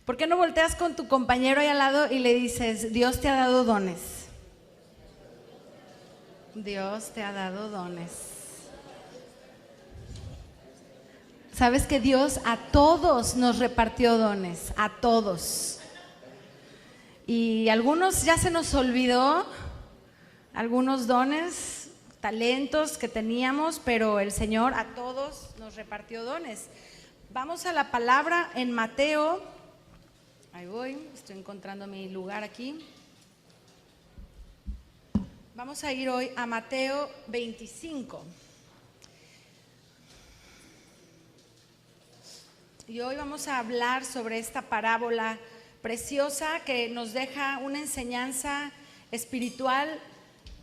¿Por qué no volteas con tu compañero ahí al lado y le dices, Dios te ha dado dones? Dios te ha dado dones. ¿Sabes que Dios a todos nos repartió dones? A todos. Y algunos ya se nos olvidó, algunos dones, talentos que teníamos, pero el Señor a todos nos repartió dones. Vamos a la palabra en Mateo. Ahí voy, estoy encontrando mi lugar aquí. Vamos a ir hoy a Mateo 25. Y hoy vamos a hablar sobre esta parábola preciosa que nos deja una enseñanza espiritual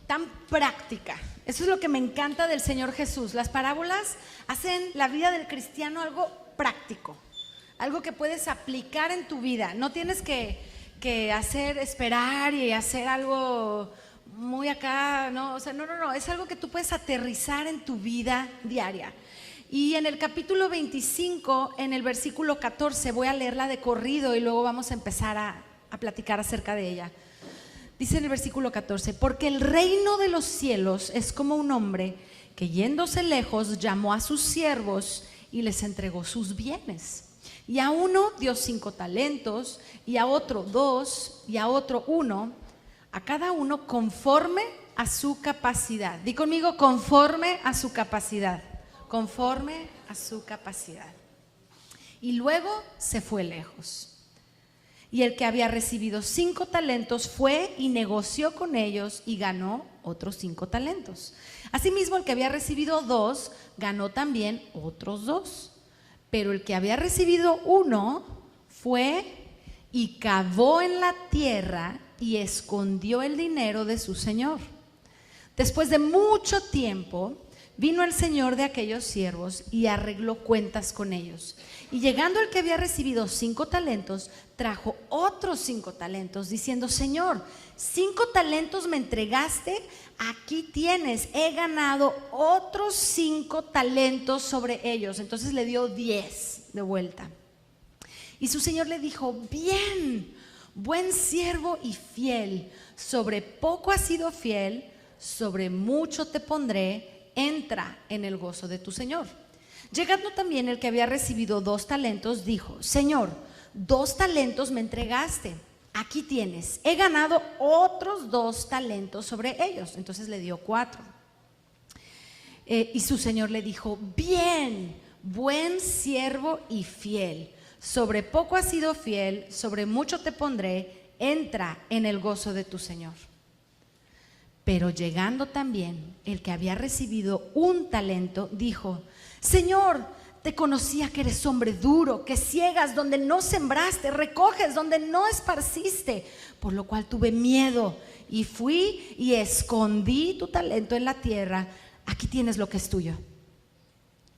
tan práctica. Eso es lo que me encanta del Señor Jesús. Las parábolas hacen la vida del cristiano algo práctico, algo que puedes aplicar en tu vida. No tienes que hacer, esperar y hacer algo muy acá, no, o sea, no, es algo que tú puedes aterrizar en tu vida diaria. Y en el capítulo 25, en el versículo 14, voy a leerla de corrido y luego vamos a empezar a platicar acerca de ella. Dice en el versículo 14, porque el reino de los cielos es como un hombre que yéndose lejos llamó a sus siervos y les entregó sus bienes. Y a uno dio 5 talentos, y a otro 2, y a otro 1, a cada uno conforme a su capacidad. Di conmigo, conforme a su capacidad. Conforme a su capacidad. Y luego se fue lejos. Y el que había recibido 5 talentos fue y negoció con ellos y ganó otros 5 talentos. Asimismo, el que había recibido 2 ganó también otros 2. Pero el que había recibido 1 fue y cavó en la tierra y escondió el dinero de su señor. Después de mucho tiempo vino el señor de aquellos siervos y arregló cuentas con ellos. Y llegando el que había recibido 5 talentos, trajo otros 5 talentos, diciendo, Señor, 5 talentos me entregaste, aquí tienes, he ganado otros 5 talentos sobre ellos. Entonces le dio 10 de vuelta. Y su señor le dijo, bien, buen siervo y fiel, sobre poco has sido fiel, sobre mucho te pondré, entra en el gozo de tu señor. Llegando también el que había recibido 2 talentos, dijo, Señor, 2 talentos me entregaste, aquí tienes, he ganado otros 2 talentos sobre ellos. Entonces le dio 4. Y su señor le dijo, bien, buen siervo y fiel, sobre poco has sido fiel, sobre mucho te pondré, entra en el gozo de tu señor. Pero llegando también el que había recibido 1 talento, dijo, Señor, te conocía que eres hombre duro, que ciegas donde no sembraste, recoges donde no esparciste, por lo cual tuve miedo y fui y escondí tu talento en la tierra, aquí tienes lo que es tuyo.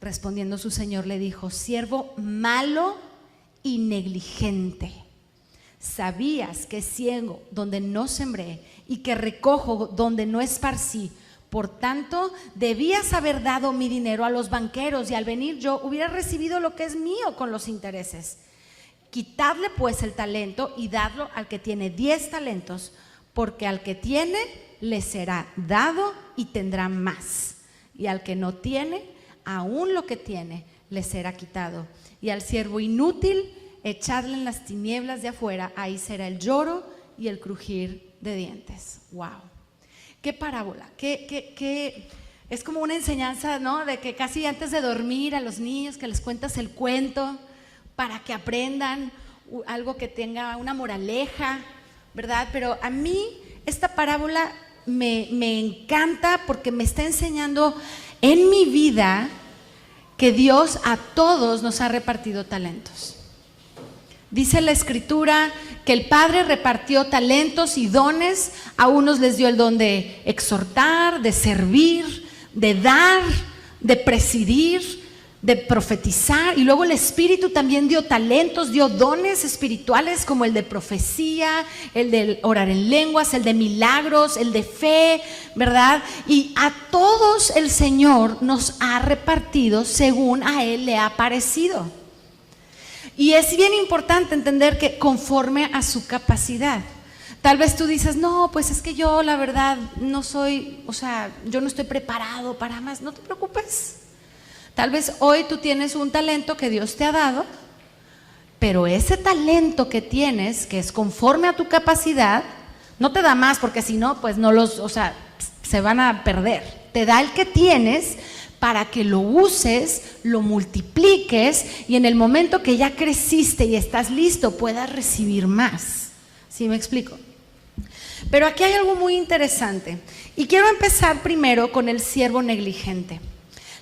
Respondiendo su señor le dijo, siervo malo y negligente, sabías que ciego donde no sembré y que recojo donde no esparcí, por tanto debías haber dado mi dinero a los banqueros y al venir yo hubiera recibido lo que es mío con los intereses. Quitadle pues el talento y dadlo al que tiene 10 talentos, porque al que tiene le será dado y tendrá más, y al que no tiene, aún lo que tiene le será quitado. Y al siervo inútil echadle en las tinieblas de afuera, ahí será el lloro y el crujir de dientes. Wow, qué parábola, qué es como una enseñanza, ¿no? De que casi antes de dormir a los niños que les cuentas el cuento para que aprendan algo que tenga una moraleja, ¿verdad? Pero a mí esta parábola me encanta porque me está enseñando en mi vida que Dios a todos nos ha repartido talentos. Dice la escritura que el Padre repartió talentos y dones, a unos les dio el don de exhortar, de servir, de dar, de presidir, de profetizar, y luego el Espíritu también dio talentos, dio dones espirituales como el de profecía, el de orar en lenguas, el de milagros, el de fe, ¿verdad? Y a todos el Señor nos ha repartido según a Él le ha parecido. Y es bien importante entender que conforme a su capacidad. Tal vez tú dices, no, pues es que yo la verdad no soy, yo no estoy preparado para más. No te preocupes. Tal vez hoy tú tienes un talento que Dios te ha dado, pero ese talento que tienes, que es conforme a tu capacidad, no te da más, porque si no, pues se van a perder. Te da el que tienes para que lo uses, lo multipliques y en el momento que ya creciste y estás listo, puedas recibir más. ¿Sí me explico? Pero aquí hay algo muy interesante y quiero empezar primero con el siervo negligente.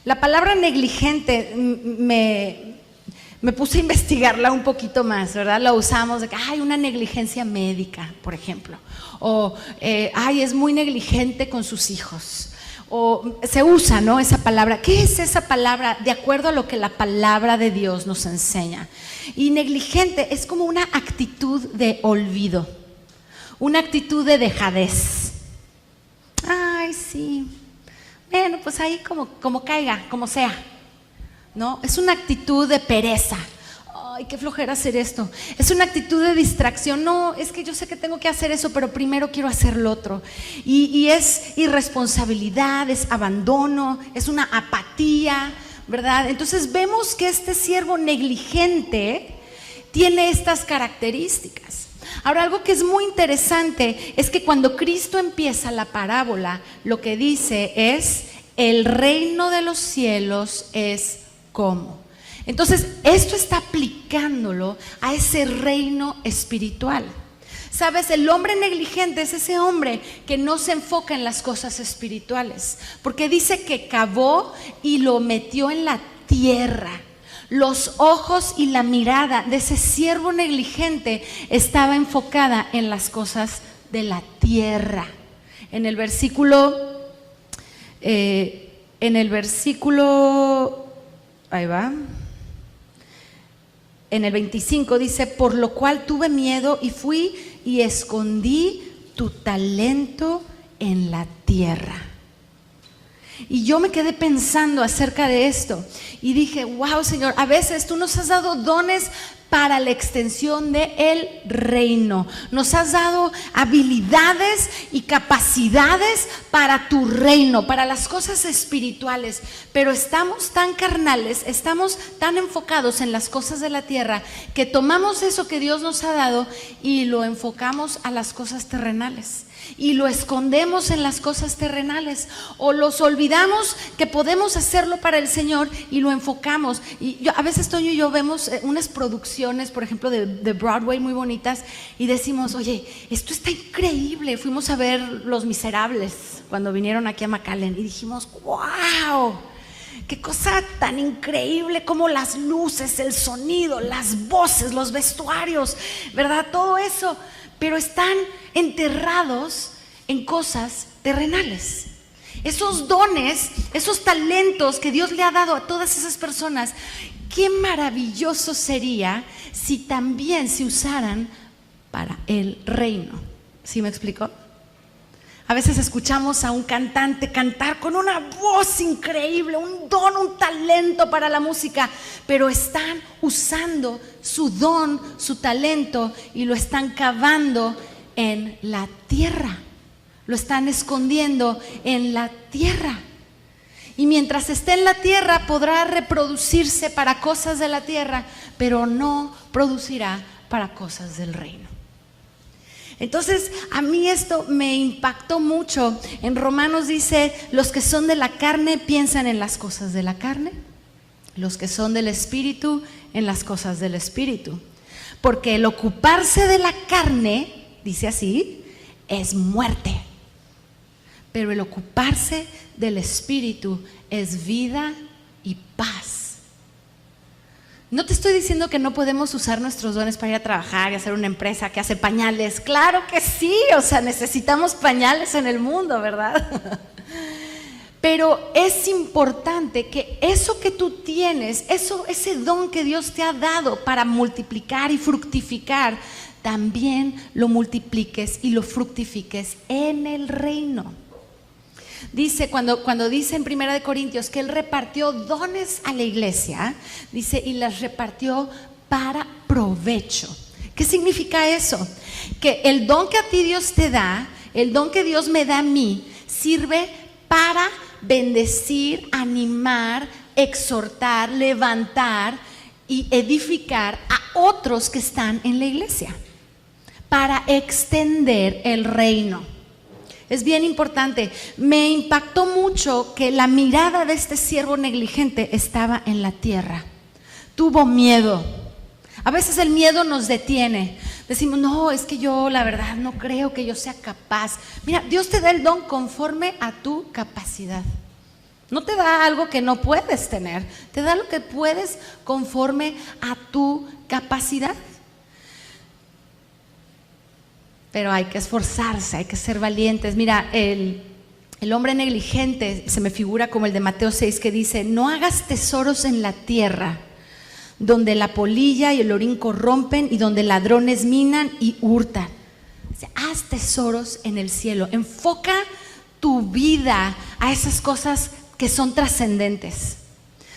La palabra negligente me puse a investigarla un poquito más, ¿verdad? La usamos de que hay una negligencia médica, por ejemplo, o es muy negligente con sus hijos, o se usa, ¿no? Esa palabra. ¿Qué es esa palabra? De acuerdo a lo que la palabra de Dios nos enseña. Y negligente es como una actitud de olvido, una actitud de dejadez. Ay, sí. Bueno, pues ahí como caiga, como sea, ¿no? Es una actitud de pereza. Ay, qué flojera hacer esto. Es una actitud de distracción. No, es que yo sé que tengo que hacer eso, pero primero quiero hacer lo otro. Y es irresponsabilidad, es abandono, es una apatía, ¿verdad? Entonces vemos que este siervo negligente tiene estas características. Ahora, algo que es muy interesante es que cuando Cristo empieza la parábola, lo que dice es: el reino de los cielos es como. Entonces, esto está aplicándolo a ese reino espiritual. Sabes, el hombre negligente es ese hombre que no se enfoca en las cosas espirituales, porque dice que cavó y lo metió en la tierra. Los ojos y la mirada de ese siervo negligente estaba enfocada en las cosas de la tierra. En el versículo, ahí va, en el 25 dice: por lo cual tuve miedo y fui y escondí tu talento en la tierra. Y yo me quedé pensando acerca de esto y dije: wow, Señor, a veces tú nos has dado dones para la extensión del reino. Nos has dado habilidades y capacidades para tu reino, para las cosas espirituales. Pero estamos tan carnales, estamos tan enfocados en las cosas de la tierra, que tomamos eso que Dios nos ha dado y lo enfocamos a las cosas terrenales. Y lo escondemos en las cosas terrenales, o los olvidamos que podemos hacerlo para el Señor y lo enfocamos. Y a veces Toño y yo vemos unas producciones, por ejemplo de Broadway muy bonitas, y decimos: oye, esto está increíble. Fuimos a ver Los Miserables cuando vinieron aquí a McAllen y dijimos: wow, qué cosa tan increíble, como las luces, el sonido, las voces, los vestuarios, ¿verdad? Todo eso. Pero están enterrados en cosas terrenales. Esos dones, esos talentos que Dios le ha dado a todas esas personas, qué maravilloso sería si también se usaran para el reino. ¿Sí me explico? A veces escuchamos a un cantante cantar con una voz increíble, un don, un talento para la música, pero están usando su don, su talento, y lo están cavando en la tierra, lo están escondiendo en la tierra. Y mientras esté en la tierra podrá reproducirse para cosas de la tierra, pero no producirá para cosas del reino. Entonces, a mí esto me impactó mucho. En Romanos dice: los que son de la carne piensan en las cosas de la carne, los que son del espíritu en las cosas del espíritu. Porque el ocuparse de la carne, dice así, es muerte, pero el ocuparse del espíritu es vida y paz. No te estoy diciendo que no podemos usar nuestros dones para ir a trabajar y hacer una empresa que hace pañales. Claro que sí, necesitamos pañales en el mundo, ¿verdad? Pero es importante que eso que tú tienes, ese don que Dios te ha dado para multiplicar y fructificar, también lo multipliques y lo fructifiques en el reino. Dice, cuando dice en 1 Corintios que Él repartió dones a la iglesia, dice: y las repartió para provecho. ¿Qué significa eso? Que el don que a ti Dios te da, el don que Dios me da a mí, sirve para bendecir, animar, exhortar, levantar y edificar a otros que están en la iglesia, para extender el reino. Es bien importante. Me impactó mucho que la mirada de este siervo negligente estaba en la tierra. Tuvo miedo. A veces el miedo nos detiene. Decimos, no, es que yo la verdad no creo que yo sea capaz. Mira, Dios te da el don conforme a tu capacidad. No te da algo que no puedes tener, te da lo que puedes conforme a tu capacidad. Pero hay que esforzarse, hay que ser valientes. Mira, el hombre negligente se me figura como el de Mateo 6, que dice: no hagas tesoros en la tierra, donde la polilla y el orín corrompen y donde ladrones minan y hurtan. O sea, haz tesoros en el cielo. Enfoca tu vida a esas cosas que son trascendentes.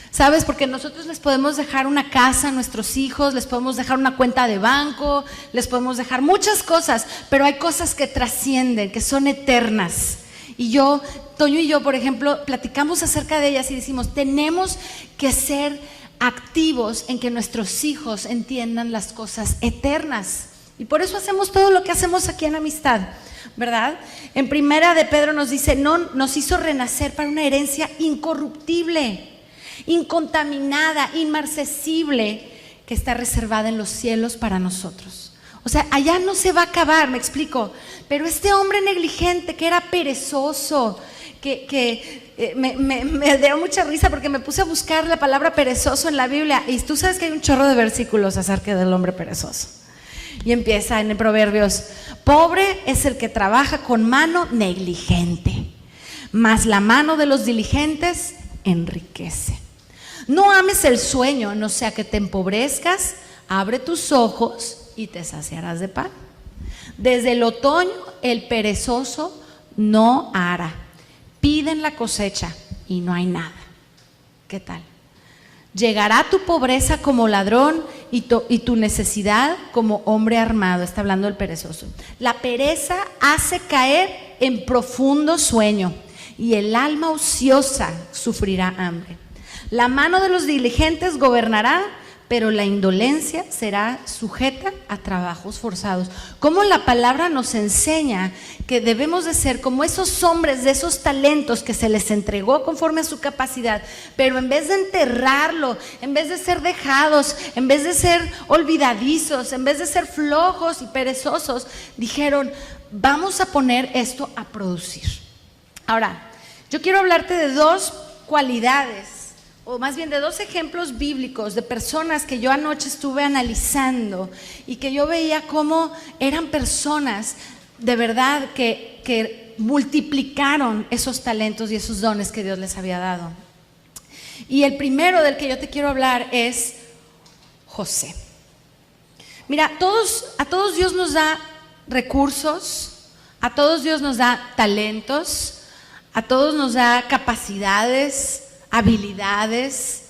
¿Sabes? Porque nosotros les podemos dejar una casa a nuestros hijos, les podemos dejar una cuenta de banco, les podemos dejar muchas cosas, pero hay cosas que trascienden, que son eternas. Y Toño y yo, por ejemplo, platicamos acerca de ellas y decimos, tenemos que ser activos en que nuestros hijos entiendan las cosas eternas. Y por eso hacemos todo lo que hacemos aquí en Amistad, ¿verdad? En Primera de Pedro nos dice, no, nos hizo renacer para una herencia incorruptible, incontaminada, inmarcesible, que está reservada en los cielos para nosotros. O sea, allá no se va a acabar, me explico. Pero este hombre negligente, que era perezoso, me dio mucha risa porque me puse a buscar la palabra perezoso en la Biblia, y tú sabes que hay un chorro de versículos acerca del hombre perezoso. Y empieza en Proverbios: pobre es el que trabaja con mano negligente, mas la mano de los diligentes enriquece. No ames el sueño, no sea que te empobrezcas. Abre tus ojos y te saciarás de pan. Desde el otoño el perezoso no hará. Piden la cosecha y no hay nada. ¿Qué tal? Llegará tu pobreza como ladrón y tu necesidad como hombre armado. Está hablando el perezoso. La pereza hace caer en profundo sueño y el alma ociosa sufrirá hambre. La mano de los diligentes gobernará, pero la indolencia será sujeta a trabajos forzados. Como la palabra nos enseña que debemos de ser como esos hombres de esos talentos que se les entregó conforme a su capacidad, pero en vez de enterrarlo, en vez de ser dejados, en vez de ser olvidadizos, en vez de ser flojos y perezosos, dijeron, vamos a poner esto a producir. Ahora, yo quiero hablarte de dos cualidades, o más bien de dos ejemplos bíblicos de personas que yo anoche estuve analizando y que yo veía cómo eran personas de verdad que multiplicaron esos talentos y esos dones que Dios les había dado. Y el primero del que yo te quiero hablar es José. Mira, a todos Dios nos da recursos, a todos Dios nos da talentos, a todos nos da capacidades, habilidades,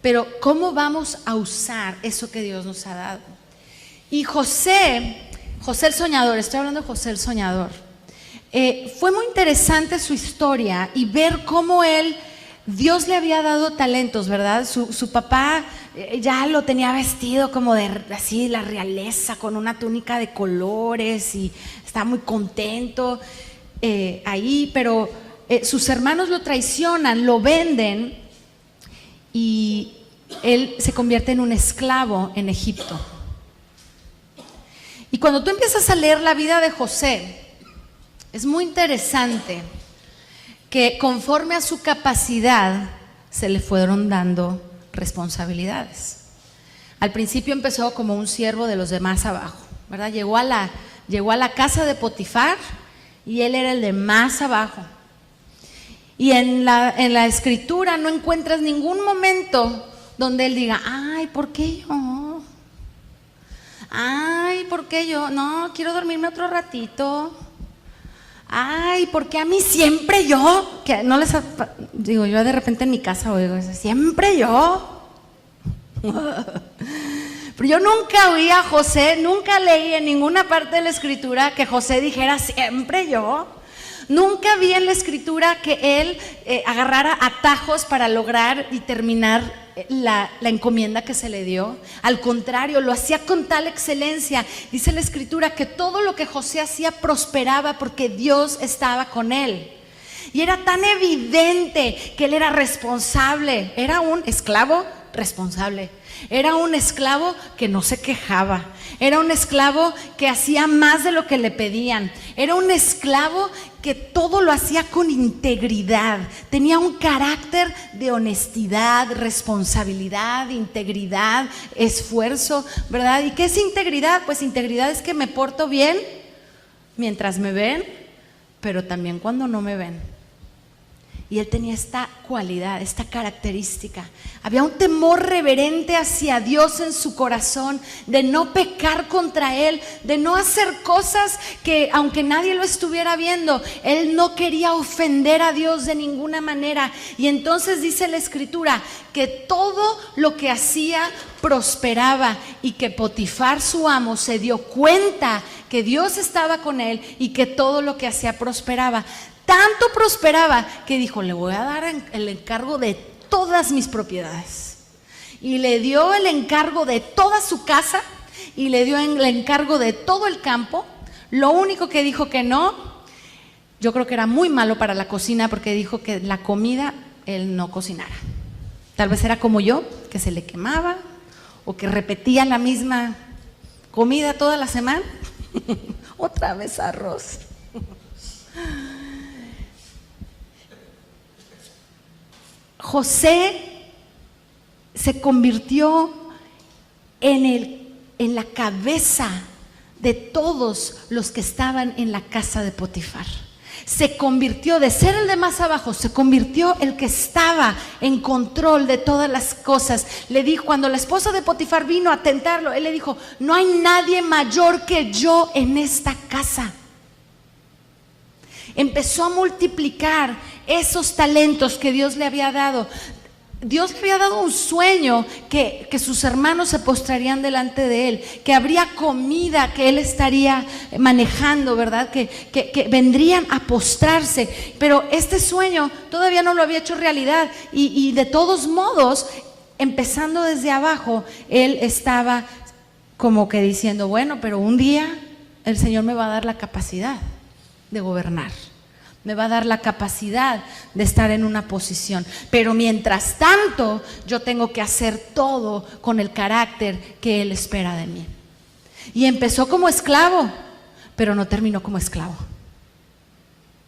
pero ¿cómo vamos a usar eso que Dios nos ha dado? Y José el soñador, estoy hablando de José el soñador, fue muy interesante su historia y ver cómo Dios le había dado talentos, ¿verdad? Su papá ya lo tenía vestido como de así la realeza, con una túnica de colores, y estaba muy contento ahí, pero sus hermanos lo traicionan, lo venden y él se convierte en un esclavo en Egipto. Y cuando tú empiezas a leer la vida de José, es muy interesante que conforme a su capacidad se le fueron dando responsabilidades. Al principio empezó como un siervo de los de más abajo, ¿verdad? Llegó a la casa de Potifar y él era el de más abajo. Y en la escritura no encuentras ningún momento donde él diga, ay, ¿por qué yo? Ay, ¿por qué yo? No, quiero dormirme otro ratito. Ay, ¿por qué a mí siempre yo? Que no les digo, yo de repente en mi casa oigo eso, siempre yo. Pero yo nunca oí a José, nunca leí en ninguna parte de la escritura que José dijera siempre yo. Nunca vi en la escritura que él agarrara atajos para lograr y terminar la encomienda que se le dio. Al contrario, lo hacía con tal excelencia. Dice la escritura que todo lo que José hacía prosperaba porque Dios estaba con él. Y era tan evidente que él era responsable. Era un esclavo responsable. Era un esclavo que no se quejaba. Era un esclavo que hacía más de lo que le pedían. Era un esclavo que todo lo hacía con integridad. Tenía un carácter de honestidad, responsabilidad, integridad, esfuerzo, ¿verdad? ¿Y qué es integridad? Pues integridad es que me porto bien mientras me ven, pero también cuando no me ven. Y él tenía esta cualidad, esta característica. Había un temor reverente hacia Dios en su corazón, de no pecar contra Él, de no hacer cosas que, aunque nadie lo estuviera viendo, él no quería ofender a Dios de ninguna manera. Y entonces dice la escritura que todo lo que hacía prosperaba, y que Potifar, su amo, se dio cuenta que Dios estaba con él y que todo lo que hacía prosperaba. Tanto prosperaba que dijo: le voy a dar el encargo de todas mis propiedades. Y le dio el encargo de toda su casa y le dio el encargo de todo el campo. Lo único que dijo que no, yo creo que era muy malo para la cocina, porque dijo que la comida él no cocinara. Tal vez era como yo, que se le quemaba o que repetía la misma comida toda la semana. Otra vez arroz. José se convirtió en la cabeza de todos los que estaban en la casa de Potifar. Se convirtió, de ser el de más abajo, se convirtió el que estaba en control de todas las cosas. Le dijo, cuando la esposa de Potifar vino a tentarlo, él le dijo: no hay nadie mayor que yo en esta casa. Empezó a multiplicar esos talentos que Dios le había dado. Dios le había dado un sueño, que sus hermanos se postrarían delante de él, que habría comida que él estaría manejando, ¿verdad? Que vendrían a postrarse. Pero este sueño todavía no lo había hecho realidad, y de todos modos, empezando desde abajo, él estaba como que diciendo: bueno, pero un día el Señor me va a dar la capacidad de gobernar, me va a dar la capacidad de estar en una posición, pero mientras tanto yo tengo que hacer todo con el carácter que Él espera de mí. Y empezó como esclavo, pero no terminó como esclavo,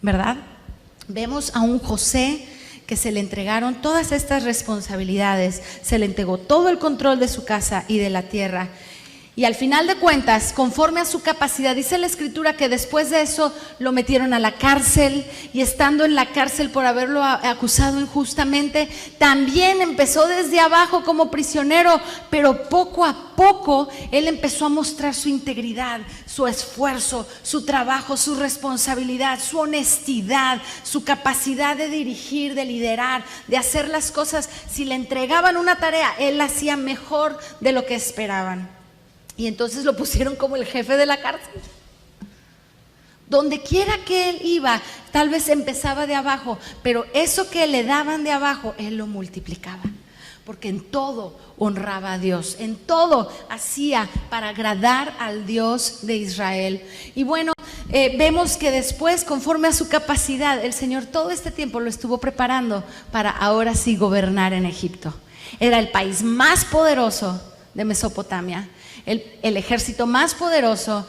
¿verdad? Vemos a un José que se le entregaron todas estas responsabilidades, se le entregó todo el control de su casa y de la tierra. Y al final de cuentas, conforme a su capacidad, dice la escritura que después de eso lo metieron a la cárcel, y estando en la cárcel por haberlo acusado injustamente, también empezó desde abajo como prisionero, pero poco a poco él empezó a mostrar su integridad, su esfuerzo, su trabajo, su responsabilidad, su honestidad, su capacidad de dirigir, de liderar, de hacer las cosas. Si le entregaban una tarea, él la hacía mejor de lo que esperaban. Y entonces lo pusieron como el jefe de la cárcel. Donde quiera que él iba, tal vez empezaba de abajo, pero eso que le daban de abajo, él lo multiplicaba. Porque en todo honraba a Dios, en todo hacía para agradar al Dios de Israel. Y bueno, vemos que después, conforme a su capacidad, el Señor todo este tiempo lo estuvo preparando para ahora sí gobernar en Egipto. Era el país más poderoso de Mesopotamia. El ejército más poderoso,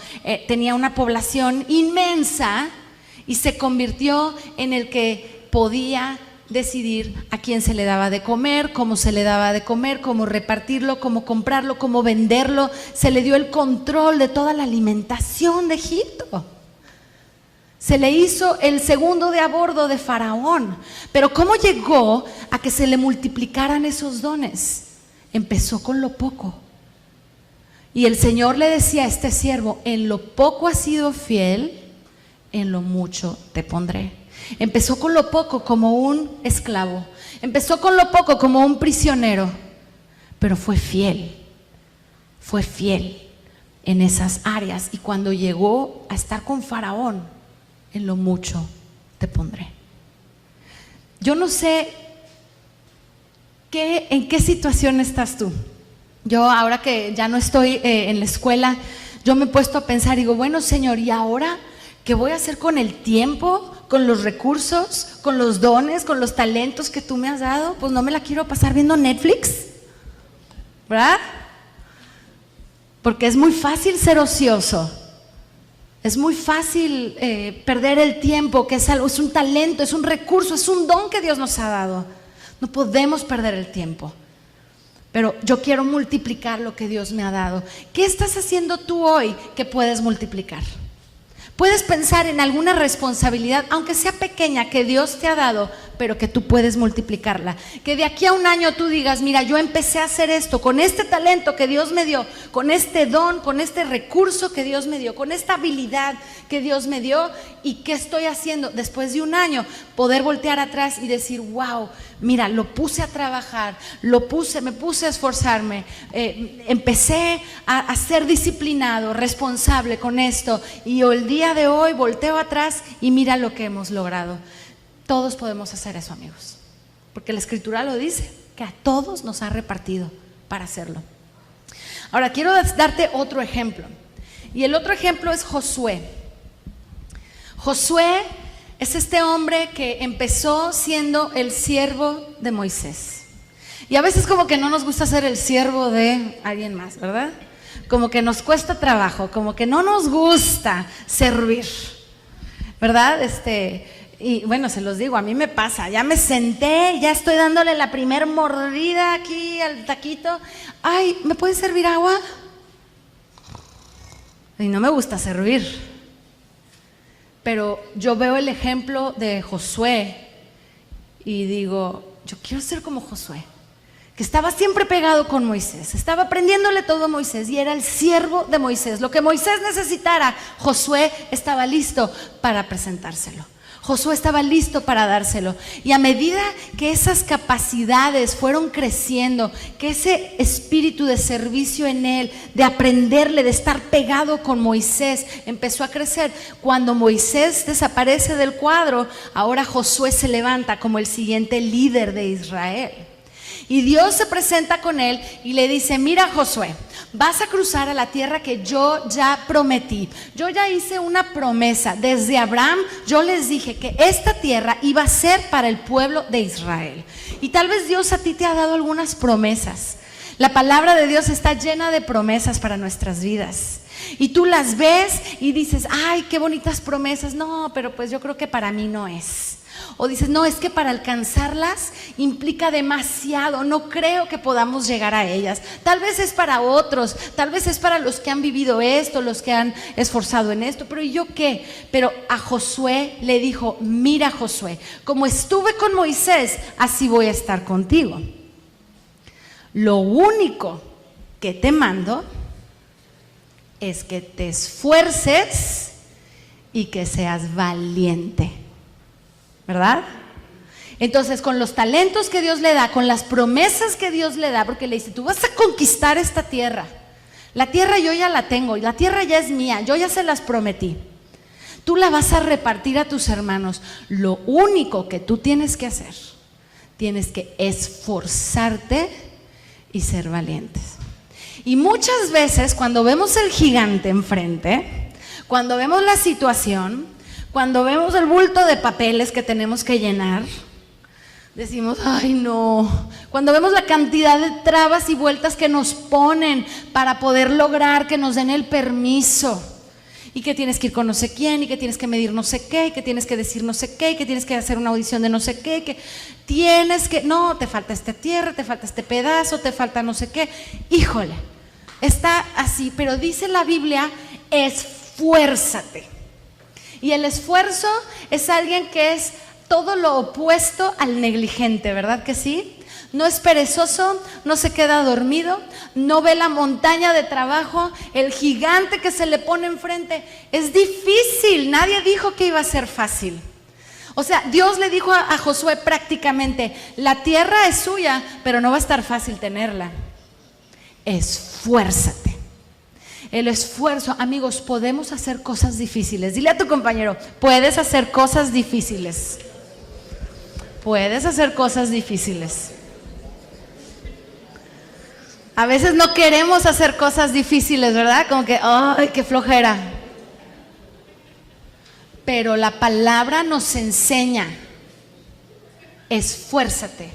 tenía una población inmensa, y se convirtió en el que podía decidir a quién se le daba de comer, cómo se le daba de comer, cómo repartirlo, cómo comprarlo, cómo venderlo. Se le dio el control de toda la alimentación de Egipto. Se le hizo el segundo de a bordo de Faraón. Pero ¿cómo llegó a que se le multiplicaran esos dones? Empezó con lo poco. Y el Señor le decía a este siervo: en lo poco has sido fiel, en lo mucho te pondré. Empezó con lo poco como un esclavo, empezó con lo poco como un prisionero, pero fue fiel. fue fiel en esas áreas, y cuando llegó a estar con Faraón, en lo mucho te pondré. Yo no sé en qué situación estás tú. Yo ahora que ya no estoy en la escuela, yo me he puesto a pensar, digo, bueno, Señor, ¿y ahora qué voy a hacer con el tiempo, con los recursos, con los dones, con los talentos que tú me has dado? Pues no me la quiero pasar viendo Netflix, ¿verdad? Porque es muy fácil ser ocioso, es muy fácil perder el tiempo, que es algo, es un talento, es un recurso, es un don que Dios nos ha dado. No podemos perder el tiempo. Pero yo quiero multiplicar lo que Dios me ha dado. ¿Qué estás haciendo tú hoy que puedes multiplicar? Puedes pensar en alguna responsabilidad, aunque sea pequeña, que Dios te ha dado, pero que tú puedes multiplicarla. Que de aquí a un año tú digas, mira, yo empecé a hacer esto con este talento que Dios me dio, con este don, con este recurso que Dios me dio, con esta habilidad que Dios me dio. ¿Y qué estoy haciendo? Después de un año, poder voltear atrás y decir, wow, mira, lo puse a trabajar, me puse a esforzarme, empecé a ser disciplinado, responsable con esto, y el día de hoy volteo atrás y mira lo que hemos logrado. Todos podemos hacer eso, amigos, porque la Escritura lo dice, que a todos nos ha repartido para hacerlo. Ahora quiero darte otro ejemplo, y el otro ejemplo es Josué. Josué es este hombre que empezó siendo el siervo de Moisés. Y a veces como que no nos gusta ser el siervo de alguien más, ¿verdad? Como que nos cuesta trabajo, como que no nos gusta servir, ¿verdad? Y bueno, se los digo, a mí me pasa, ya me senté, ya estoy dándole la primer mordida aquí al taquito. Ay, ¿me puedes servir agua? Y no me gusta servir. Pero yo veo el ejemplo de Josué y digo, yo quiero ser como Josué, que estaba siempre pegado con Moisés, estaba aprendiéndole todo a Moisés y era el siervo de Moisés. Lo que Moisés necesitara, Josué estaba listo para presentárselo. Josué estaba listo para dárselo. Y a medida que esas capacidades fueron creciendo, que ese espíritu de servicio en él, de aprenderle, de estar pegado con Moisés, empezó a crecer. Cuando Moisés desaparece del cuadro, ahora Josué se levanta como el siguiente líder de Israel. Y Dios se presenta con él y le dice, mira, Josué, vas a cruzar a la tierra que yo ya prometí. Yo ya hice una promesa. Desde Abraham yo les dije que esta tierra iba a ser para el pueblo de Israel. Y tal vez Dios a ti te ha dado algunas promesas. La palabra de Dios está llena de promesas para nuestras vidas. Y tú las ves y dices, ay, qué bonitas promesas. No, pero pues yo creo que para mí no es. O dices, no, es que para alcanzarlas implica demasiado, no creo que podamos llegar a ellas. Tal vez es para otros, tal vez es para los que han vivido esto, los que han esforzado en esto, pero ¿y yo qué? Pero a Josué le dijo, mira, Josué, como estuve con Moisés, así voy a estar contigo. Lo único que te mando es que te esfuerces y que seas valiente, ¿verdad? Entonces, con los talentos que Dios le da, con las promesas que Dios le da, porque le dice, tú vas a conquistar esta tierra. La tierra yo ya la tengo, la tierra ya es mía, yo ya se las prometí. Tú la vas a repartir a tus hermanos. Lo único que tú tienes que hacer, tienes que esforzarte y ser valientes. Y muchas veces cuando vemos el gigante enfrente, cuando vemos la situación, cuando vemos el bulto de papeles que tenemos que llenar, decimos, ay no. Cuando vemos la cantidad de trabas y vueltas que nos ponen para poder lograr que nos den el permiso, y que tienes que ir con no sé quién, y que tienes que medir no sé qué, y que tienes que decir no sé qué, y que tienes que hacer una audición de no sé qué, que tienes que, no, te falta esta tierra, te falta este pedazo, te falta no sé qué. Híjole, está así, pero dice la Biblia, esfuérzate. Y el esfuerzo es alguien que es todo lo opuesto al negligente, ¿verdad que sí? No es perezoso, no se queda dormido, no ve la montaña de trabajo, el gigante que se le pone enfrente. Es difícil, nadie dijo que iba a ser fácil. O sea, Dios le dijo a Josué prácticamente, la tierra es suya, pero no va a estar fácil tenerla. Esfuérzate. El esfuerzo, amigos, podemos hacer cosas difíciles. Dile a tu compañero, puedes hacer cosas difíciles. Puedes hacer cosas difíciles. A veces no queremos hacer cosas difíciles, ¿verdad? Como que, ¡ay, qué flojera! Pero la palabra nos enseña, esfuérzate.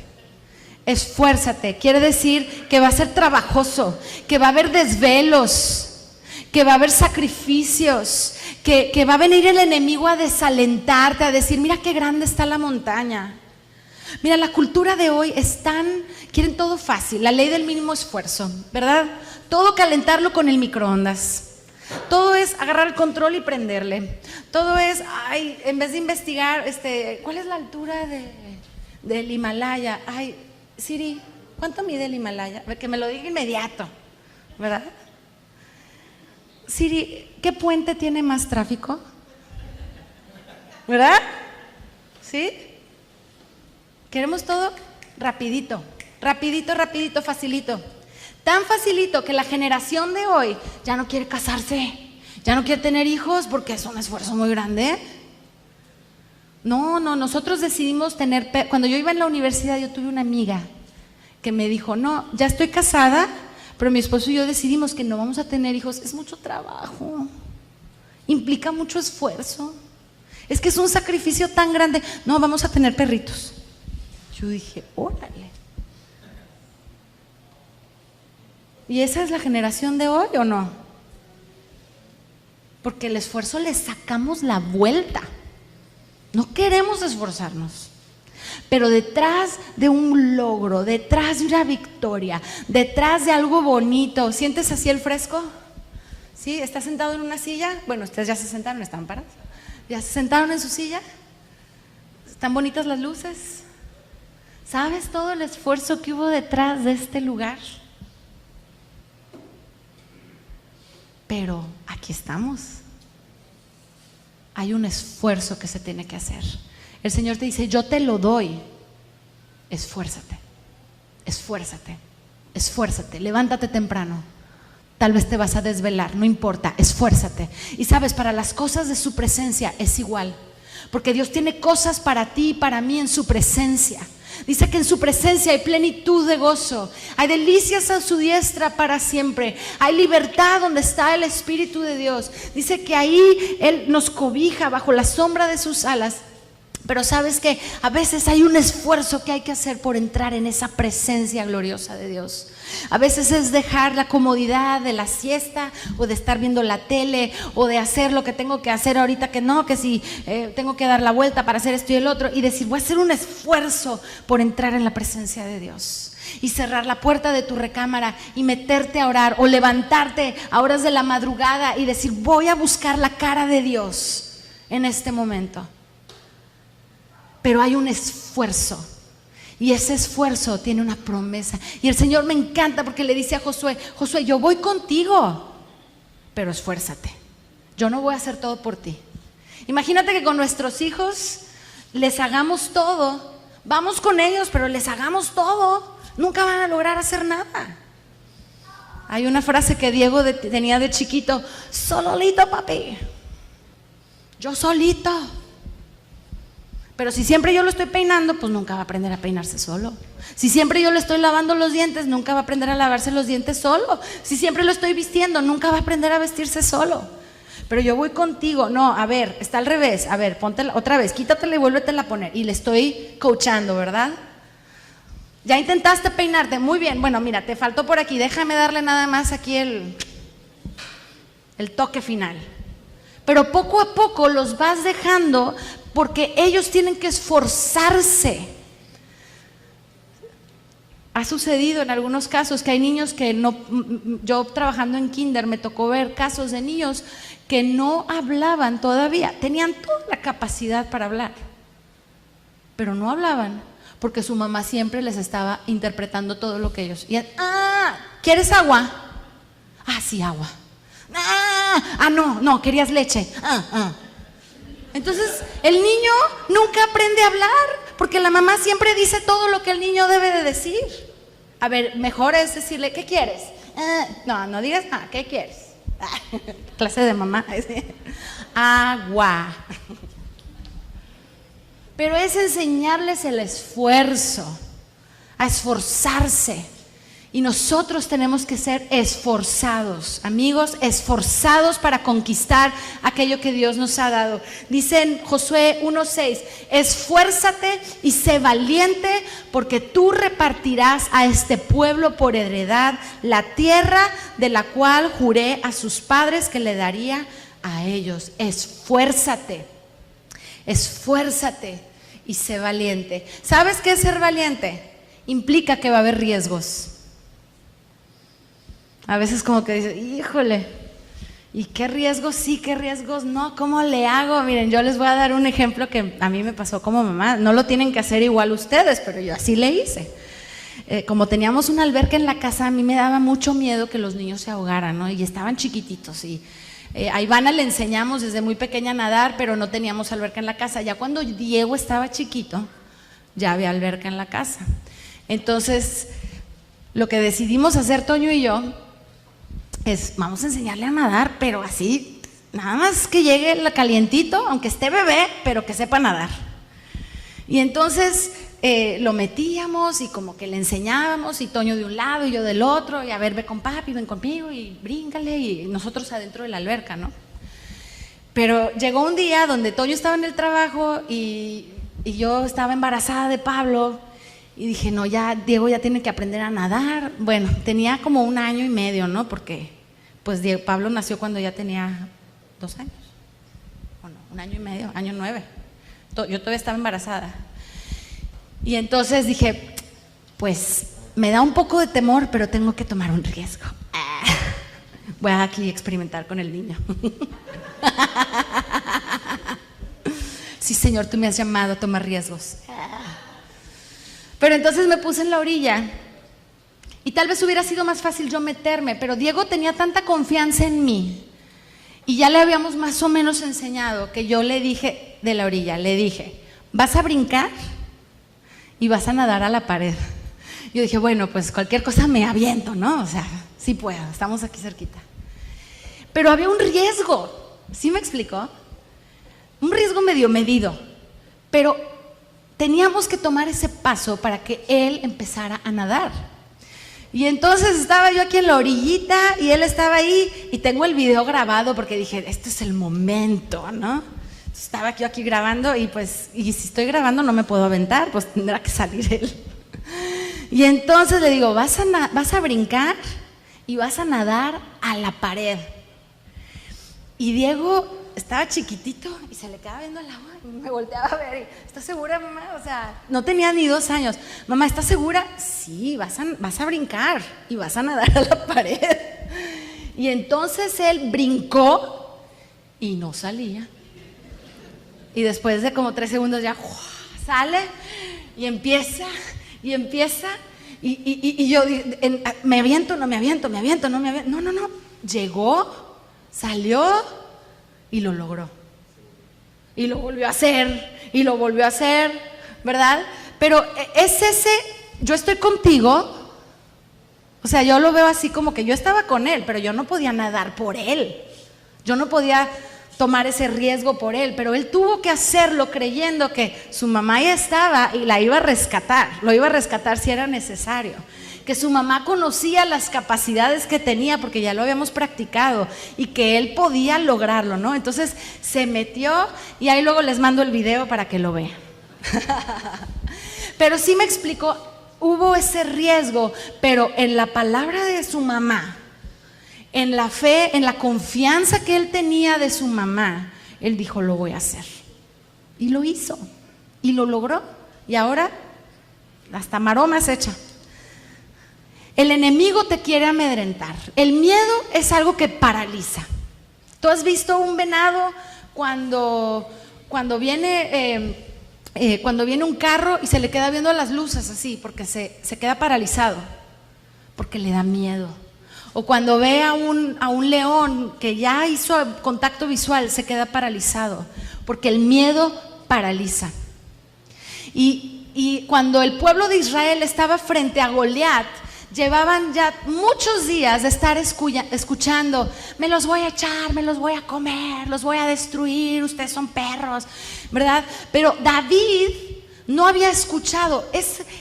Esfuérzate, quiere decir que va a ser trabajoso, que va a haber desvelos, que va a haber sacrificios, que va a venir el enemigo a desalentarte, a decir, mira qué grande está la montaña. Mira, la cultura de hoy quieren todo fácil, la ley del mínimo esfuerzo, ¿verdad? Todo calentarlo con el microondas. Todo es agarrar el control y prenderle. Todo es, en vez de investigar, ¿cuál es la altura del Himalaya? Siri, ¿cuánto mide el Himalaya? Que me lo diga inmediato, ¿verdad? Siri, ¿qué puente tiene más tráfico? ¿Verdad? ¿Sí? Queremos todo rapidito, rapidito, rapidito, facilito. Tan facilito que la generación de hoy ya no quiere casarse, ya no quiere tener hijos porque es un esfuerzo muy grande. No, nosotros decidimos cuando yo iba en la universidad, yo tuve una amiga que me dijo, no, ya estoy casada, pero mi esposo y yo decidimos que no vamos a tener hijos, es mucho trabajo, implica mucho esfuerzo, es que es un sacrificio tan grande, no, vamos a tener perritos. Yo dije, órale. ¿Y esa es la generación de hoy o no? Porque el esfuerzo le sacamos la vuelta. No queremos esforzarnos, pero detrás de un logro, detrás de una victoria, detrás de algo bonito, ¿sientes así el fresco? ¿Sí? ¿Estás sentado en una silla? Bueno, ustedes ya se sentaron, están parados. ¿Ya se sentaron en su silla? ¿Están bonitas las luces? ¿Sabes todo el esfuerzo que hubo detrás de este lugar? Pero aquí estamos. Hay un esfuerzo que se tiene que hacer. El Señor te dice, yo te lo doy. Esfuérzate, esfuérzate, esfuérzate, levántate temprano. Tal vez te vas a desvelar, no importa, esfuérzate. Y sabes, para las cosas de su presencia es igual, porque Dios tiene cosas para ti y para mí en su presencia. Dice que en su presencia hay plenitud de gozo, hay delicias a su diestra para siempre, hay libertad donde está el Espíritu de Dios. Dice que ahí Él nos cobija bajo la sombra de sus alas. Pero sabes que a veces hay un esfuerzo que hay que hacer por entrar en esa presencia gloriosa de Dios. A veces es dejar la comodidad de la siesta o de estar viendo la tele o de hacer lo que tengo que hacer ahorita, que no, que si tengo que dar la vuelta para hacer esto y el otro, y decir, voy a hacer un esfuerzo por entrar en la presencia de Dios. Y cerrar la puerta de tu recámara y meterte a orar, o levantarte a horas de la madrugada y decir, voy a buscar la cara de Dios en este momento. Pero hay un esfuerzo, y ese esfuerzo tiene una promesa. Y el Señor me encanta porque le dice a Josué, Josué, yo voy contigo, pero esfuérzate, yo no voy a hacer todo por ti. Imagínate que con nuestros hijos les hagamos todo, vamos con ellos, pero les hagamos todo, nunca van a lograr hacer nada. Hay una frase que Diego tenía de chiquito, solito papi, yo solito. Pero si siempre yo lo estoy peinando, pues nunca va a aprender a peinarse solo. Si siempre yo le estoy lavando los dientes, nunca va a aprender a lavarse los dientes solo. Si siempre lo estoy vistiendo, nunca va a aprender a vestirse solo. Pero yo voy contigo, no, a ver, está al revés, a ver, póntela otra vez, quítatela y vuélvetela a poner. Y le estoy coachando, ¿verdad? Ya intentaste peinarte, muy bien, bueno, mira, te faltó por aquí, déjame darle nada más aquí el toque final. Pero poco a poco los vas dejando, porque ellos tienen que esforzarse. Ha sucedido en algunos casos que hay niños que no, yo trabajando en kinder me tocó ver casos de niños que no hablaban todavía, tenían toda la capacidad para hablar, pero no hablaban porque su mamá siempre les estaba interpretando todo lo que ellos. ¿Quieres agua? Sí, agua. No, querías leche. Entonces el niño nunca aprende a hablar porque la mamá siempre dice todo lo que el niño debe de decir. A ver, mejor es decirle, ¿qué quieres? No digas nada, ¿qué quieres? Clase de mamá. Agua. Pero es enseñarles el esfuerzo, a esforzarse. Y nosotros tenemos que ser esforzados, amigos, esforzados para conquistar aquello que Dios nos ha dado. Dice en Josué 1:6, esfuérzate y sé valiente, porque tú repartirás a este pueblo por heredad la tierra de la cual juré a sus padres que le daría a ellos. Esfuérzate, esfuérzate y sé valiente. ¿Sabes qué es ser valiente? Implica que va a haber riesgos. A veces como que dices, híjole, ¿y qué riesgos sí, qué riesgos no? ¿Cómo le hago? Miren, yo les voy a dar un ejemplo que a mí me pasó como mamá. No lo tienen que hacer igual ustedes, pero yo así le hice. Como teníamos una alberca en la casa, a mí me daba mucho miedo que los niños se ahogaran, ¿no? Y estaban chiquititos y a Ivana le enseñamos desde muy pequeña a nadar, pero no teníamos alberca en la casa. Ya cuando Diego estaba chiquito, ya había alberca en la casa. Entonces, lo que decidimos hacer Toño y yo es, vamos a enseñarle a nadar, pero así, nada más que llegue el calientito, aunque esté bebé, pero que sepa nadar. Y entonces lo metíamos y como que le enseñábamos, y Toño de un lado y yo del otro, y a ver, ve con papi, ven conmigo y bríncale, y nosotros adentro de la alberca, ¿no? Pero llegó un día donde Toño estaba en el trabajo y yo estaba embarazada de Pablo, y dije, no, ya Diego ya tiene que aprender a nadar. Bueno, tenía como 1 año y medio, ¿no? Porque pues Pablo nació cuando ya tenía 2 años. Bueno, 1 año y medio, año 9. Yo todavía estaba embarazada. Y entonces dije, pues me da un poco de temor, pero tengo que tomar un riesgo. Voy a aquí experimentar con el niño. Sí, Señor, tú me has llamado a tomar riesgos. Pero entonces me puse en la orilla y tal vez hubiera sido más fácil yo meterme, pero Diego tenía tanta confianza en mí y ya le habíamos más o menos enseñado que yo le dije de la orilla, le dije, vas a brincar y vas a nadar a la pared. Yo dije, bueno, pues cualquier cosa me aviento, ¿no? O sea, sí puedo, estamos aquí cerquita. Pero había un riesgo, ¿sí me explicó? Un riesgo medio medido, pero teníamos que tomar ese paso para que él empezara a nadar. Y entonces estaba yo aquí en la orillita y él estaba ahí y tengo el video grabado porque dije, este es el momento, ¿no? Estaba yo aquí grabando y pues, y si estoy grabando no me puedo aventar, pues tendrá que salir él. Y entonces le digo, vas a brincar y vas a nadar a la pared. Y Diego estaba chiquitito y se le quedaba viendo el agua y me volteaba a ver y, ¿estás segura, mamá? O sea, no tenía ni 2 años. Mamá, ¿estás segura? Sí, vas a brincar y vas a nadar a la pared. Y entonces él brincó y no salía. Y después de como 3 segundos ya sale y empieza y yo me aviento, no me aviento, me aviento, no me aviento. No, llegó, salió y lo logró. Y lo volvió a hacer, y lo volvió a hacer, ¿verdad? Pero es ese, yo estoy contigo, o sea, yo lo veo así como que yo estaba con él, pero yo no podía nadar por él. Yo no podía tomar ese riesgo por él, pero él tuvo que hacerlo creyendo que su mamá ya estaba y la iba a rescatar, lo iba a rescatar si era necesario. Que su mamá conocía las capacidades que tenía porque ya lo habíamos practicado y que él podía lograrlo, ¿no? Entonces se metió y ahí luego les mando el video para que lo vean. Pero sí me explicó, hubo ese riesgo, pero en la palabra de su mamá, en la fe, en la confianza que él tenía de su mamá, él dijo, lo voy a hacer. Y lo hizo, y lo logró, y ahora hasta maromas hecha. El enemigo te quiere amedrentar. El miedo es algo que paraliza. ¿Tú has visto un venado cuando viene un carro y se le queda viendo las luces así? Porque se queda paralizado, porque le da miedo. O cuando ve a un león que ya hizo contacto visual, se queda paralizado, porque el miedo paraliza. Y cuando el pueblo de Israel estaba frente a Goliat, llevaban ya muchos días de estar escuchando: me los voy a echar, me los voy a comer, los voy a destruir, ustedes son perros, ¿verdad? Pero David no había escuchado.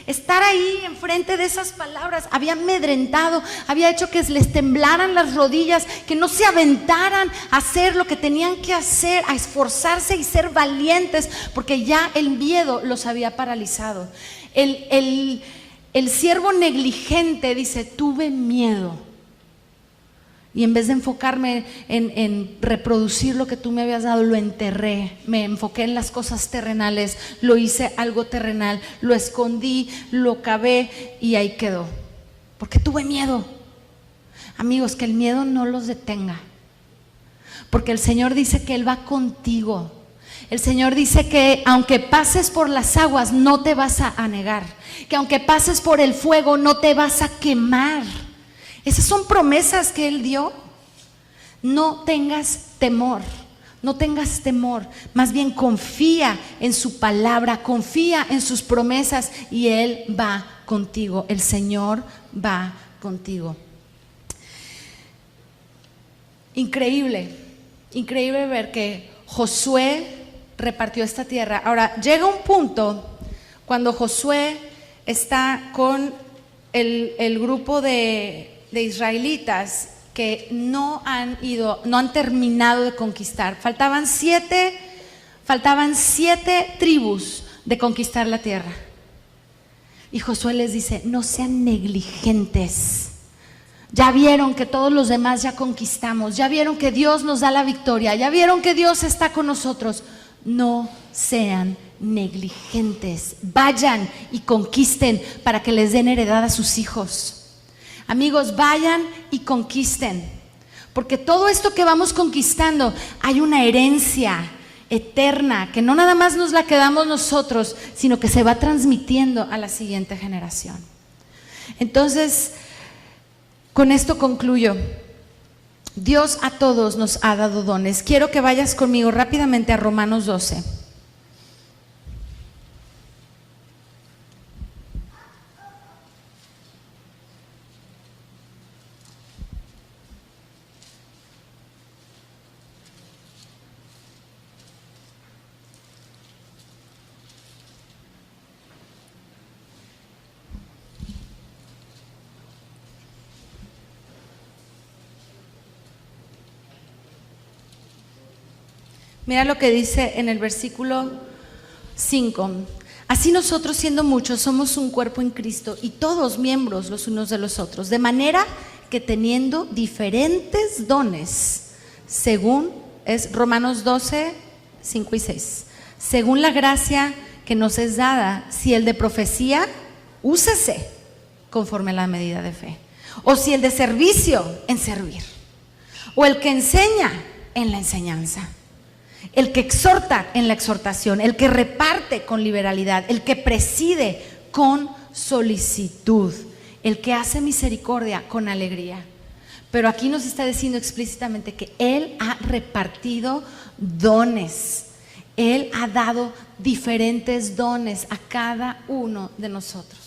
Estar ahí enfrente de esas palabras había amedrentado, había hecho que les temblaran las rodillas, que no se aventaran a hacer lo que tenían que hacer, a esforzarse y ser valientes, porque ya el miedo los había paralizado. El siervo negligente dice: tuve miedo. Y en vez de enfocarme en reproducir lo que tú me habías dado, lo enterré. Me enfoqué en las cosas terrenales, lo hice algo terrenal, lo escondí, lo cavé y ahí quedó. Porque tuve miedo. Amigos, que el miedo no los detenga. Porque el Señor dice que Él va contigo. El Señor dice que aunque pases por las aguas no te vas a anegar. Que aunque pases por el fuego no te vas a quemar. Esas son promesas que Él dio. No tengas temor, no tengas temor. Más bien confía en su palabra, confía en sus promesas y Él va contigo. El Señor va contigo. Increíble, increíble ver que Josué repartió esta tierra. Ahora, llega un punto cuando Josué está con el grupo de israelitas que no han terminado de conquistar. Faltaban siete tribus de conquistar la tierra. Y Josué les dice: no sean negligentes. Ya vieron que todos los demás ya conquistamos, ya vieron que Dios nos da la victoria, ya vieron que Dios está con nosotros. No sean negligentes. Vayan y conquisten para que les den heredad a sus hijos. Amigos, vayan y conquisten, porque todo esto que vamos conquistando, hay una herencia eterna que no nada más nos la quedamos nosotros, sino que se va transmitiendo a la siguiente generación. Entonces, con esto concluyo. Dios a todos nos ha dado dones. Quiero que vayas conmigo rápidamente a Romanos 12. Mira lo que dice en el versículo 5. Así nosotros, siendo muchos, somos un cuerpo en Cristo y todos miembros los unos de los otros, de manera que teniendo diferentes dones, según es Romanos 12, 5 y 6, según la gracia que nos es dada, si el de profecía, úsese conforme a la medida de fe, o si el de servicio, en servir, o el que enseña, en la enseñanza, el que exhorta, en la exhortación, el que reparte, con liberalidad, el que preside, con solicitud, el que hace misericordia, con alegría. Pero aquí nos está diciendo explícitamente que Él ha repartido dones. Él ha dado diferentes dones a cada uno de nosotros.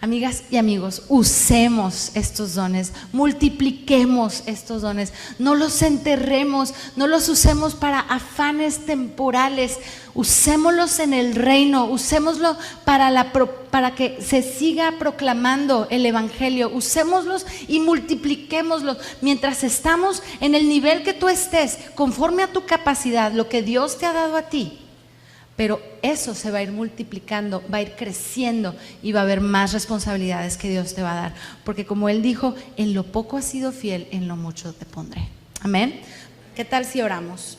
Amigas y amigos, usemos estos dones, multipliquemos estos dones, no los enterremos, no los usemos para afanes temporales, usémoslos en el reino, usémoslo para que se siga proclamando el evangelio, usémoslos y multipliquémoslos mientras estamos en el nivel que tú estés, conforme a tu capacidad, lo que Dios te ha dado a ti. Pero eso se va a ir multiplicando, va a ir creciendo y va a haber más responsabilidades que Dios te va a dar. Porque como Él dijo, en lo poco has sido fiel, en lo mucho te pondré. Amén. ¿Qué tal si oramos?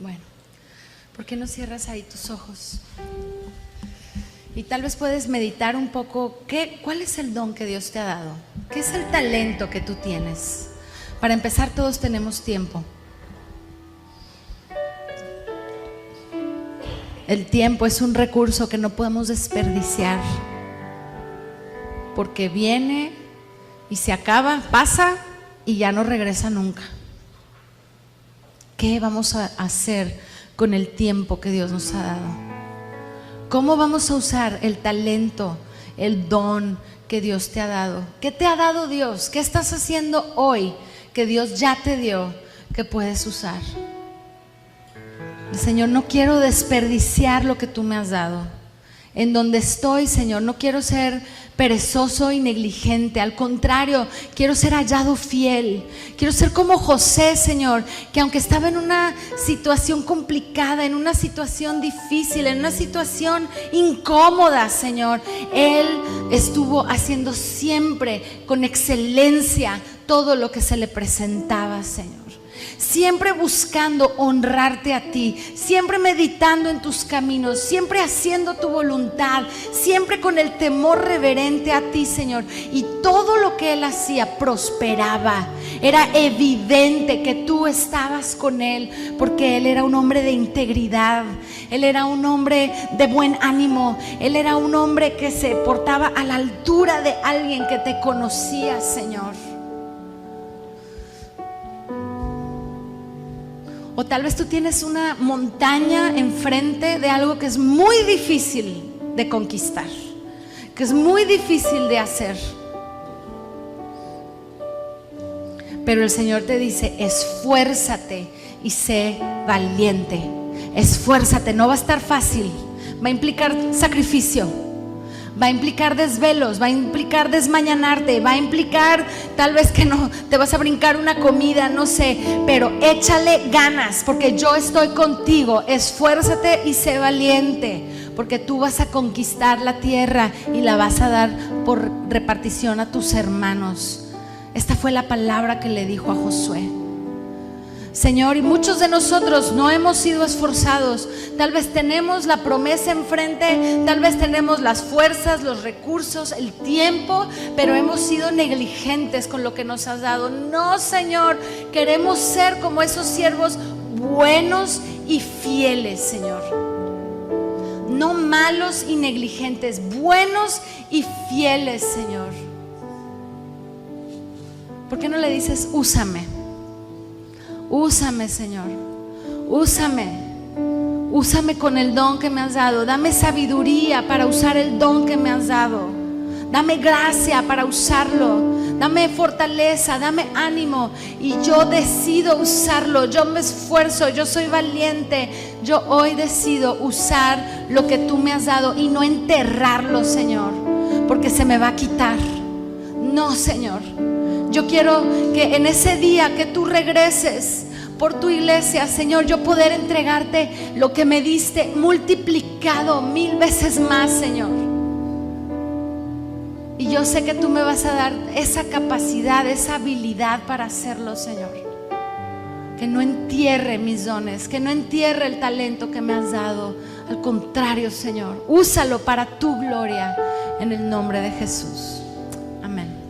Bueno, ¿por qué no cierras ahí tus ojos? Y tal vez puedes meditar un poco, ¿cuál es el don que Dios te ha dado? ¿Qué es el talento que tú tienes? Para empezar, todos tenemos tiempo. El tiempo es un recurso que no podemos desperdiciar, porque viene y se acaba, pasa y ya no regresa nunca. ¿Qué vamos a hacer con el tiempo que Dios nos ha dado? ¿Cómo vamos a usar el talento, el don que Dios te ha dado? ¿Qué te ha dado Dios? ¿Qué estás haciendo hoy que Dios ya te dio que puedes usar? Señor, no quiero desperdiciar lo que tú me has dado. En donde estoy, Señor, no quiero ser perezoso y negligente. Al contrario, quiero ser hallado fiel. Quiero ser como José, Señor, que aunque estaba en una situación complicada, en una situación difícil, en una situación incómoda, Señor, él estuvo haciendo siempre con excelencia todo lo que se le presentaba, Señor. Siempre buscando honrarte a ti, siempre meditando en tus caminos, siempre haciendo tu voluntad, siempre con el temor reverente a ti, Señor. Y todo lo que él hacía prosperaba. Era evidente que tú estabas con él, porque él era un hombre de integridad, él era un hombre de buen ánimo, él era un hombre que se portaba a la altura de alguien que te conocía, Señor. O tal vez tú tienes una montaña enfrente de algo que es muy difícil de conquistar, que es muy difícil de hacer. Pero el Señor te dice: esfuérzate y sé valiente. Esfuérzate, no va a estar fácil, va a implicar sacrificio. Va a implicar desvelos, va a implicar desmañanarte, va a implicar tal vez que no te vas a brincar una comida, no sé, pero échale ganas, porque yo estoy contigo. Esfuérzate y sé valiente, porque tú vas a conquistar la tierra y la vas a dar por repartición a tus hermanos. Esta fue la palabra que le dijo a Josué. Señor, y muchos de nosotros no hemos sido esforzados. Tal vez tenemos la promesa enfrente, tal vez tenemos las fuerzas, los recursos, el tiempo, pero hemos sido negligentes con lo que nos has dado. No, Señor, queremos ser como esos siervos buenos y fieles, Señor. No malos y negligentes, buenos y fieles, Señor. ¿Por qué no le dices: úsame? Úsame, Señor, úsame con el don que me has dado. Dame sabiduría para usar el don que me has dado. Dame gracia para usarlo. Dame fortaleza, dame ánimo. Y yo decido usarlo. Yo me esfuerzo, yo soy valiente. Yo hoy decido usar lo que tú me has dado y no enterrarlo, Señor, porque se me va a quitar. No, Señor. Yo quiero que en ese día que tú regreses por tu iglesia, Señor, yo poder entregarte lo que me diste multiplicado 1000 veces más, Señor. Y yo sé que tú me vas a dar esa capacidad, esa habilidad para hacerlo, Señor. Que no entierre mis dones, que no entierre el talento que me has dado. Al contrario, Señor, úsalo para tu gloria, en el nombre de Jesús. Amén.